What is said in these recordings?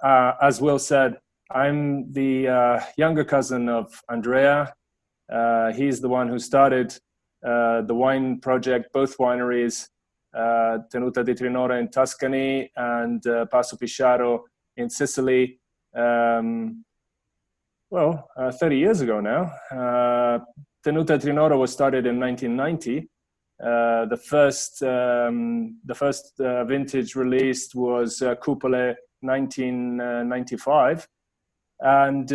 As Will said, I'm the younger cousin of Andrea. He's the one who started the wine project, both wineries, Tenuta di Trinora in Tuscany and Passo Pisciaro in Sicily. 30 years ago now. Tenuta Trinora was started in 1990. The first vintage released was Cupole 1995, and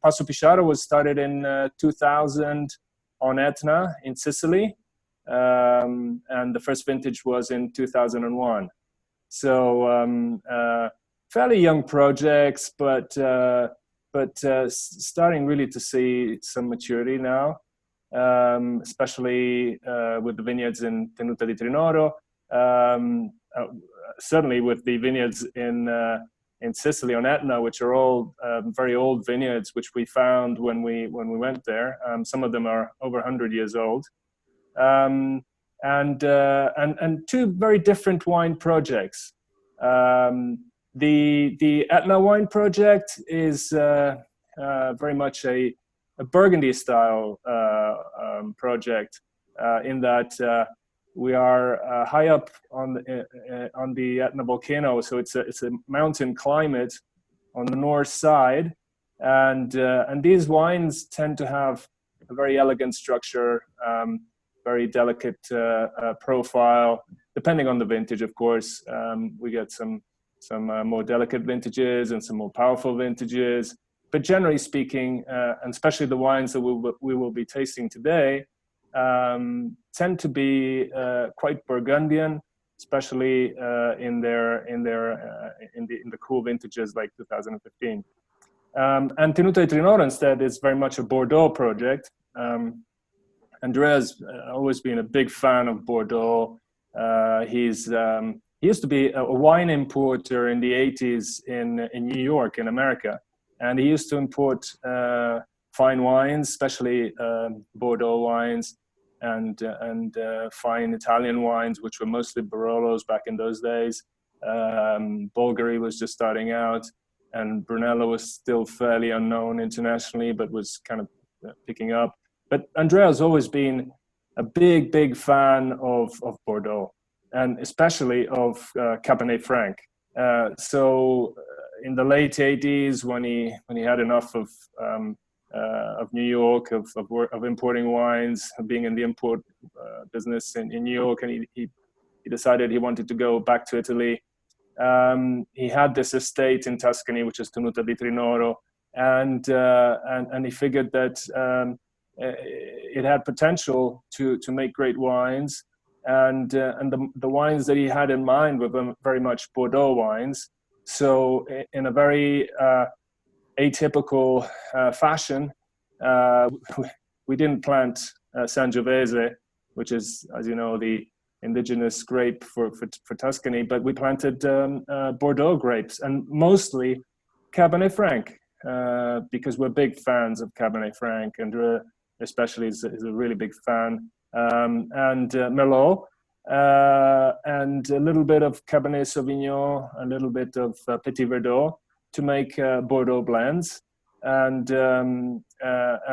Passo Pisciaro was started in 2000 on Etna in Sicily, and the first vintage was in 2001. So fairly young projects, but starting really to see some maturity now, especially with the vineyards in Tenuta di Trinoro, certainly with the vineyards in Sicily on Etna, which are all very old vineyards, which we found when we went there. Some of them are over 100 years old, and two very different wine projects. The Etna wine project is very much a Burgundy style project, in that we are high up on the Etna volcano, so it's a mountain climate on the north side, and these wines tend to have a very elegant structure, very delicate profile, depending on the vintage, of course. We get some more delicate vintages and some more powerful vintages. But generally speaking, and especially the wines that we will be tasting today, tend to be quite Burgundian, especially in the cool vintages like 2015. And Tenuta di Trinora instead is very much a Bordeaux project. Andrea's always been a big fan of Bordeaux. He used to be a wine importer in the 80s in New York, in America. And he used to import fine wines, especially Bordeaux wines, and fine Italian wines, which were mostly Barolos back in those days. Bulgari was just starting out, and Brunello was still fairly unknown internationally, but was kind of picking up. But Andrea's always been a big fan of Bordeaux, and especially of Cabernet Franc. So in the late 80s, when he had enough of New York, of importing wines, of being in the import business in New York, and he decided he wanted to go back to Italy. He had this estate in Tuscany, which is Tenuta di Trinoro, and he figured that it had potential to make great wines, and the wines that he had in mind were very much Bordeaux wines. So in a very atypical fashion, we didn't plant Sangiovese, which is, as you know, the indigenous grape for Tuscany, but we planted Bordeaux grapes, and mostly Cabernet Franc, because we're big fans of Cabernet Franc, and especially is a really big fan, and Merlot, and a little bit of Cabernet Sauvignon, a little bit of Petit Verdot to make Bordeaux blends. And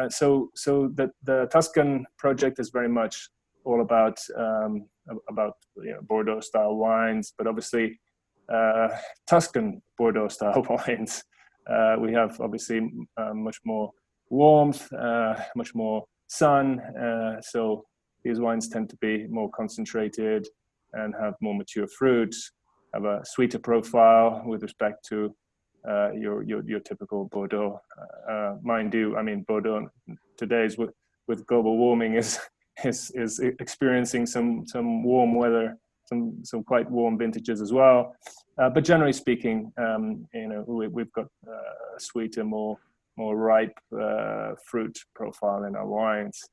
so the Tuscan project is very much all about Bordeaux style wines, but obviously Tuscan Bordeaux style wines. We have obviously much more warmth, much more sun, so these wines tend to be more concentrated and have more mature fruits, have a sweeter profile with respect to your typical Bordeaux. Mind you, I mean, Bordeaux today's with global warming is experiencing some warm weather, some quite warm vintages as well. But generally speaking, we've got a sweeter, more ripe fruit profile in our wines.